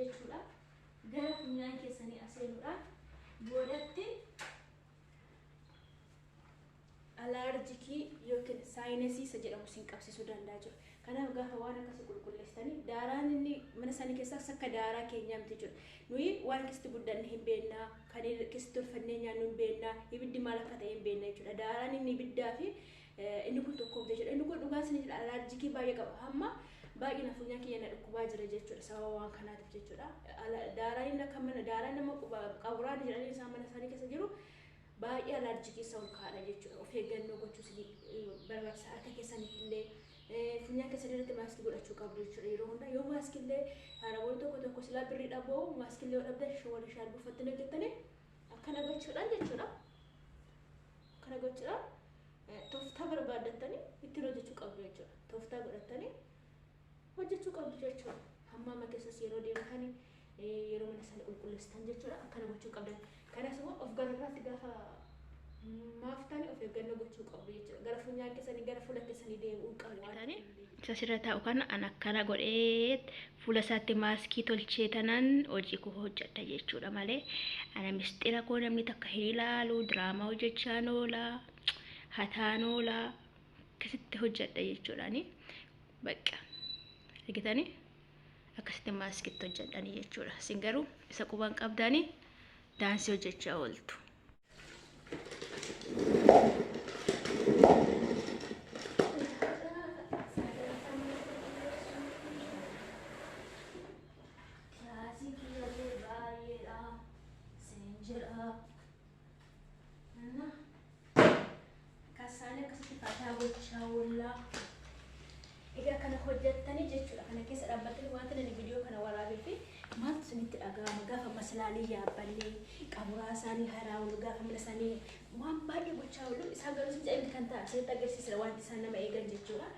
jechuudha. Gara funyaan keessanii aseenuudhaan boodatti alarjikii yookiin saayinasii isa jedhamu siin qabsiisuu danda'a jechuudha. Kanaaf gaafa waan akkasii qulqulleessitanii daaraan inni mana isaanii keessaa akka daaraa keenyaa miti jechuudha. Nuyi waan keessatti guddanne hin beeknaa, kan keessatti tolfannee nyaannu hin beeknaa, ibiddi maal akka ta'e hin beekna jechuudha. Daaraan inni ibiddaa fi inni kun tokko jechuudha. Inni kun dhugaa isin jedha alarjikii baay'ee qaba. Hamma baay'ina funyaan keenya na dhukkubaa jira jechuudha. Sababa waan kanaatiif jechuudha. Daaraan inni akka mana daaraan nama qaburaan jedhanii isaan mana isaanii keessa jiru. Baay'ee alarjikii isa ol kaadha jechuudha. Of eeggannoo gochuus barbaachisaa akka keessaniif illee funyaan keessa irratti maaskii godhachuu qabdu jechuudha. Yeroo hundaa yoo maaskillee haramoonni tokko silaa birrii dhaboo maaskillee yoo dhabdan shawara ishaan buufattanii hojjettanii akkana gochuudhaan jechuudha. Akkana gochuudhaan tooftaa barbaaddatanii ittiin hojjechuu qabdu jechuudha. Tooftaa godhattanii hojjechuu qabdu jechuudha. Hamma amma keessas yeroo deemtan yeroo mana sana qulqulleessitan jechuudha. Akkana gochuu qabdan. Kanas immoo of gararraatti gaafa maaftanii of eeggannoo gochuu qabdu jechuudha. Gara funyaan keessanii gara fuula keessanii deemuu qabu. Asirra taa'u kana an akkana godhee fuula isaatti maaskii tolchee tanan hojii koo hojjedha jechuudha malee ana mistira koo namni takka hin ilaalu diraamaa hojjechaan oolaa hataan oolaa akkasitti hojjedha jechuudhaani bakka argitanii akkasitti maaskiitti hojjedhanii jechuudha. Isin garuu isa quban qabdanii daansii hojjechaa ooltu. Kasane kasih pada bercaulah. Ega kana hojjettani jechuudha. Kana keessa dhaabbatanii waan kana video kana waraabee maaltu isinitti dhaga'ama gaafa maslaalii yaabballee qaburaa isaanii haraawulu gaafa mana isaanii waan baay'ee gochaa oolu isaan garuu isin jedhamti kan ta'a isinitti agarsiisa wanti isaan nama eegan jechuudha.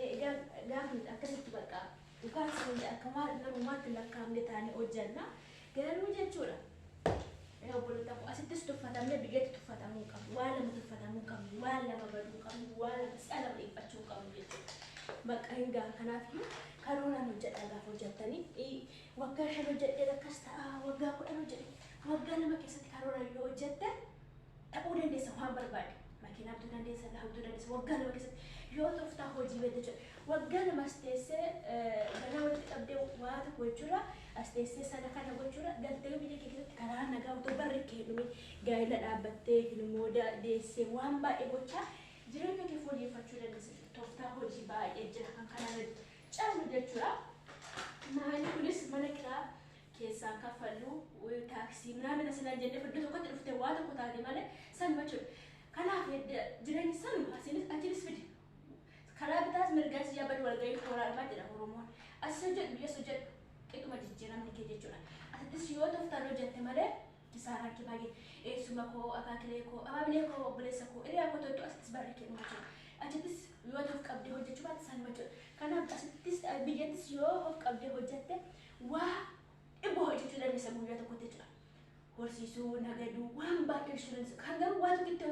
Egaa gaafa akkasitti bakka dhukaan isin akka namummaatti lakkaa'amne ta'anii hojjanna garuu jechuudha. Bolota asittis tuffatamne biyyatti tuffatamuu qabu waan lama tuffatamuu qabu waan lama baduu qabu waan lama si'a lama dhiibbachuu qabu jechuudha. Bakka hingaa kanaafuu karooraan hojjedha gaafa hojjettanii waggaa 5 hojjedhee akkas ta'a waggaa 10 hojjedhe waggaa 2 keessatti karooraan yoo hojjette ta'uu dandeessa waan barbaade makiinaa bituu dandeessa laaftuu dandeessa waggaa 2 keessatti yoo tooftaa hojii beekte jechuudha. Waggaa 2 as teessee ganaa walitti qabdee waa tokko jechuudha as teessee sana kana gochuudha galtee biyya kee keessatti karaa nagaa utoo barri kee dhume gaa'ela dhaabbattee ilmoo deessee waan baay'ee gochaa jireenya kee fooyyeffachuu dandeessa. Tooftaa hojii baay'ee jira kan kana caalu jechuudha. Maali kunis mana kiraa keessaa kaffallu taaksii mana asirraa jennee fiduu tokkotti dhuftee waa tokko taate malee sanuma jechuudha. Kanaaf jireenyi sanuma asinis achinis fide. Karaa bitaas mirgaas yaabadu walgahii kooraalmaa jedha Oromoon. Asis hojjedhu biyyas hojjedhu qixuma jijjiiramni kee jechuudha. Asittis yoo tooftaan hojjette malee kisaaraa kee baay'ee eessuma koo akaakilee koo abaabilee koo obboleessa koo hiriyaa koo toltu asittis barri kee jechuudha. Achitis yoo of qabdee hojjechuu baate sanuma jechuudha. Kanaaf asittis biyyattis yoo of qabdee hojjette waa dhibba hojjechuu dandeessa guyyaa tokkotti jechuudha. Horsiisuu nagaduu waan baay'ee hojjechuu dandeessa. Kan garuu waa tokkitti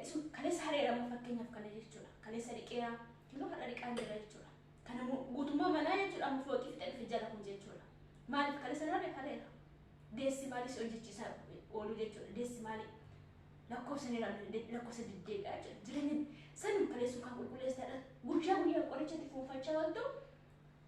isu kaleessa hareedhamu fakkeenyaaf kana jechuudha. Kaleessa dhiqeera yoo kana dhiqaan jira jechuudha. Kana guutummaa manaa jechuudha amma fooqii fixee fi jala kun jechuudha. Maaliif kaleessa narree hareera? Deessi maalis hojjechiisaa oolu jechuudha. Deessi maali? Lakkoofsa deddeebi'aa jira. Jireenyi sanuma kaleessuu kan qulqulleessaadha. Guyyaa qorichatti fuunfachaa ooltu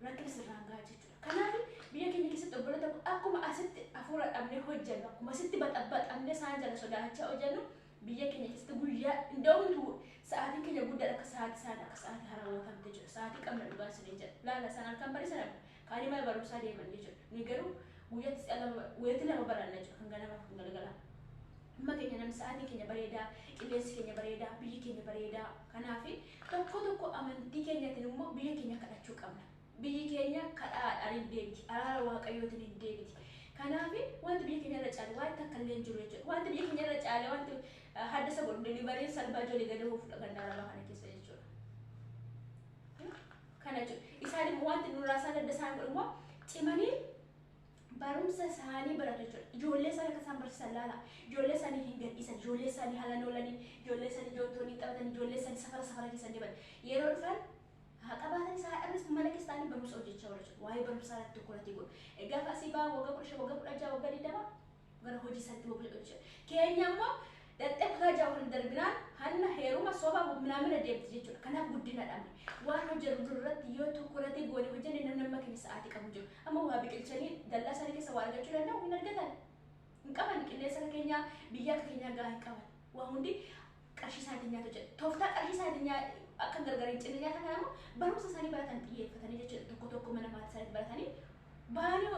rakkina sirraan gahaa jechuudha. Kanaaf biyya keenya keessatti obboloota akkuma asitti hafuura dhabnee hojjennu akkuma asitti baxabbaxamnee isaan jala sodaachaa hojjennu biyya keenya keessatti guyyaa hunda'uutu sa'aatii keenya guddaadha akka sa'aatii isaan akka sa'aatii haraawwatamte jechuudha. Sa'aatii qabna dhugaa isin jedha. Laala sanaan kan barisan kaanii mana barumsaa deeman jechuudha. Ni garuu guyyaatti weetii lama baranna jechuudha kan ganamaaf kan galgalaa. Amma keenya namni sa'aatii keenya bareedaa, qilleensi keenya bareedaa, biyyi keenya bareedaa. Kanaaf tokko amantii keenyaatiin immoo biyya keenya kadhachuu qabna. Biyyi keenya kadhaadhaan hin deebiti, araara waaqayyootiin hin deebiti. Kanaaf wanti biyya keenya irra caale waan takka illee hin jiru jechuudha. Wanti biyya keenya irra caale wanti haddasa godhu delivariin salphaa ijoollee gadi fuudha gandaarabaa kana keessa jechuudha. Kana jechuudha. Isaan immoo wanti nurraa isaan adda isaan godhu immoo cimanii barumsa isaanii baratu jechuudha. Ijoollee isaanii akka isaan barsiisan laala. Ijoollee isaanii hin gadhiisan, ijoollee isaanii haala noolanii, ijoollee isaanii joottoonii taphatan, ijoollee isaanii safara keessa deeman. Yeroo dhufan qabaatan isaa irratti mana keessatti barumsa hojjechaa oolu jechuudha. Waa'ee barumsaa irratti tokkotti godhu. Gaafa asii baa waggaa 15 waggaa 16 waggaa 20 gara hojii isaatti bobba'u jechuudha. Keenya immoo dadhee kutaa jaawwan darbinaan hanna heeruma soba minamina deemti jechuudha. Kanaaf guddina dhabne. Waan hojjetu duratti yoo tokkotti goone hojjenne nama keenya sa'aatii qabu jiru. Amma waa biqilchanii dallaa isaanii keessa waa argachuu danda'u hin argatan. Hin qaban qilleensa keenya biyya keenya gaa hin qaban. Waa hundi qarshii isaatiin nyaatu jedhu. Tooftaa qarshii isaatiin akka gargariin cinni nyaata kanamu barumsa isaanii baratan xiyyeeffatanii jechuudha. Tokko tokko mana maatii isaanii baratanii baanii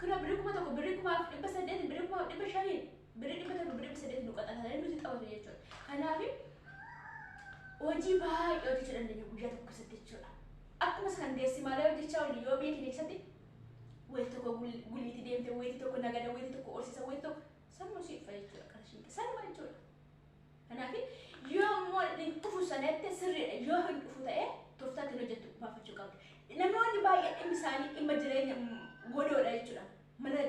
kana birrii kuma tokko birrii kuma 800 birrii kuma 500 birrii 100 birrii 800 nuqaxatanii nuti qabatu jechuudha. Kanaaf hojii baay'ee hojjechuu dandeenya guyyaa tokko keessatti jechuudha. Akkuma san deessimaalee hojjechaa olii yoo biyya keenya keessatti wayi tokko guliitti deemte wayi tokko nagada wayi tokko horsiisa wayi tokko sammuu siif jechuudha qarshiin sanuma jechuudha. Kanaaf yoo immoo dhufu sanatti sirriidha yoo hin dhufu ta'e tooftaatiin hojjettu baafachuu qabdu. Namoonni baay'een dhimmi isaanii dhimma jireenya godoodha jechuudha. Mana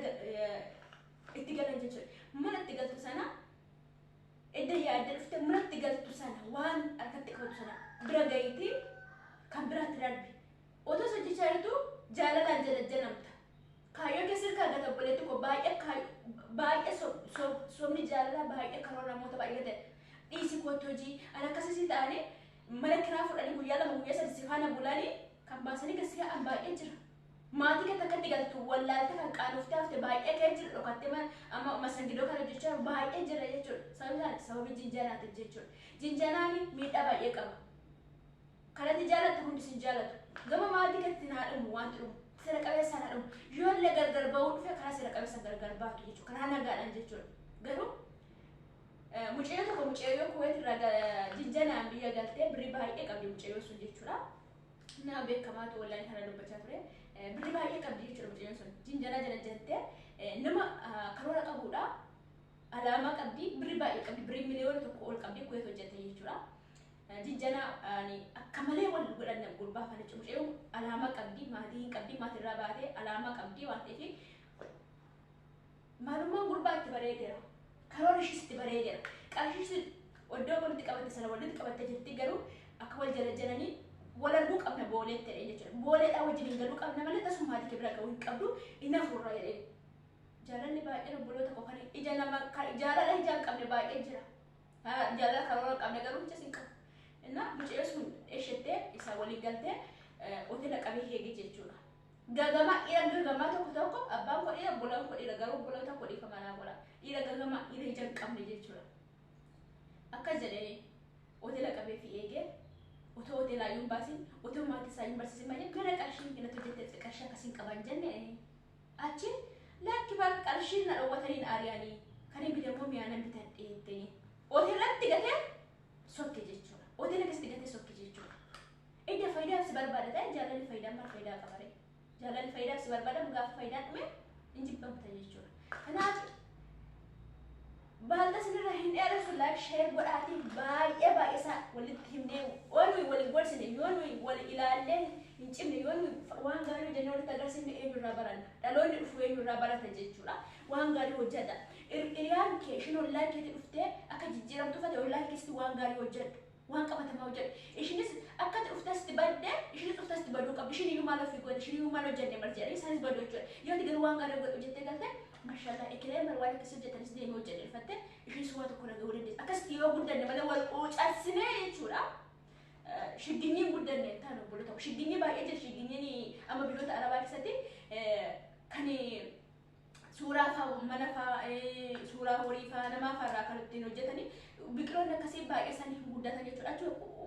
itti galan jechuudha. Mana itti galtu sana edda yaadda dhufte mana itti galtu sana waan harkatti qabatu sana bira gahiitii kan biraatti darbi. Otoo hojjechaa jirtu jaalalaan jalajjanamta. Kaayyoo keessa kaagata obboleetti koo baay'ee sobni jaalalaa baay'ee karoora namoota baay'ee ta'e. Dhiisi kootti hojii ana akkasii ta'anii mana kiraa fudhanii guyyaa 2 guyyaa 3 si faana bulanii kan baasanii gasii an baay'ee jira. Maatii kan akkatti galtu wallaalta kan qaanofte hafte baay'ee kee jira dhokattee amma masangidoo kana hojjechaa baay'ee jira jechuudha. Sababii jinjanaati jechuudha. Jinjanaani miidhaa baay'ee qaba. Kanatti jaalatte hundi sin jaalatu. Gama maatii kan ittiin haadhamu waan dhumu sira qabeessaan haadhamu yoollee gargar bahuu dhufe karaa sira qabeessa gargar baatu jechuudha. Karaa nagaadhaan jechuudha. Garuu mucayyoo tokko mucayyoo kuweet irraa jinjanaan biyya galtee birrii baay'ee qabdi mucayyoo sun jechuudha. Nama beekamaatu wallaan kana dubbachaa ture. Birrii baay'ee qabdi jechuudha mucayyoon sun. Jinjanaa jala jettee nama karoora qabuudha. Alaamaa qabdi birrii baay'ee qabdi birrii miliyoona tokko ol qabdi kuweet hojjette jechuudha. Jinjanaa akka malee wal godhanna gurbaa kana jechuudha. Mucayyoon alaamaa qabdi maatii qabdi maatirraa baatee alaamaa qabdi waan ta'eef maalummaan gurbaa itti bareedeera. Karoora ishiis itti bareedeera. Qarshii iddoo walitti qabatte sana walitti qabatte jirti garuu akka wal jalajananii wal arguu qabna booleetti ta'e jechuudha. Booleedhaa wajjin galuu qabna malee tasuma maatii bira gahuu hin qabdu inni afurraa jedhee. Jaalalli baay'een obboloota koo kan ija nama jaalala ijaan qabne baay'ee jira. Jaalala karoora qabne garuu ijas hin qabu. Innaa mucayyoo sun eeshettee isaa waliin galtee hoteela qabee heege jechuudha. Gagamaa dhiira gagamaa tokko abbaan koo dhiira obbolaan koo dhiira garuu obbolaan tokko dhiifama naa gola. Dhiira gagamaa dhiira ija hin qabne jechuudha. Akkas jedhee hoteela qabee fi eegee otoo hoteelaa yuun baasin otoo maatii isaa yuun barsiisin malee gara qarshiin kanatti hojjettee qarshii akkasiin qaban jenne achi lakki bara qarshiin na dhowwatanii na ari'anii kan hin bidammoo mi'aanan bitadhee hoteelatti gatee sokke jechuudha. Hoteela keessatti gatee sokke jechuudha. Edda faayidaaf si barbaada ta'e jaalalli faayidaan maal faayidaa qabare? Jaalalli faayidaaf si barbaadamu gaafa faayidaan dhume hin jibbamta jechuudha. Kanaaf baalda sinirra hin dheeressu laayik sheer godhaatii baay'ee isaa walitti himnee waan nuyi waliin gorsine yoo nuyi wal ilaallee hin cimne yoo nuyi waan gaarii hojjennee walitti agarsiifne eenyurraa baranna dhaloonni dhufu eenyurraa barata jechuudha. Waan gaarii hojjedha. Hiriyaan kee ishiin ollaa keetti dhuftee akka jijjiiramtu uffatte ollaa keessatti waan gaarii hojjedhu. Waan qabatamaa hojjedhu. Ishiinis akka dhufteesti badde ishiinis dhufteesti baduu qabdi. Ishiin iyyuu maal ofii godhe ishiin iyyuu maal hojjenne marti jedhanii isaanis baduu jechuudha. Yoo garuu waan gaarii hojjettee galte mashallah ekilee marwaan akkas hojjettanis deemee hojjedhe fatte ishiinis waa tokko dhaga'uu dandeessa. Akkasitti yoo guddanne malee wal quucarsinee jechuudha. Shigginyiin guddanne ta'an obboloota ta'u. Shigginyi baay'ee jira. Shigginyiin amma biyyoota arabaa keessatti kan suuraa fa'aa mana fa'aa suuraa horii fa'aa namaa fa'aa kan ittiin hojjetanii biqiloonni akkasii baay'ee isaanii hin guddatan jechuudha.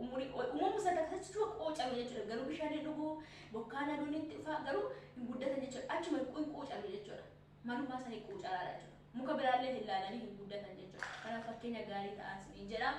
Uumamni sadarkaa jechuudha quucamu jechuudha. Garuu bishaan dhuguu bokkaan aduun itti fa'aa garuu hin guddatan jechuudha. Achuma hin quucamu jechuudha. Manummaa isaanii quucaraadha jechuudha. Muka biraallee hin ilaalanii hin guddatan jechuudha. Kanaaf fakkeenya gaarii ta'aa isiniin jedha.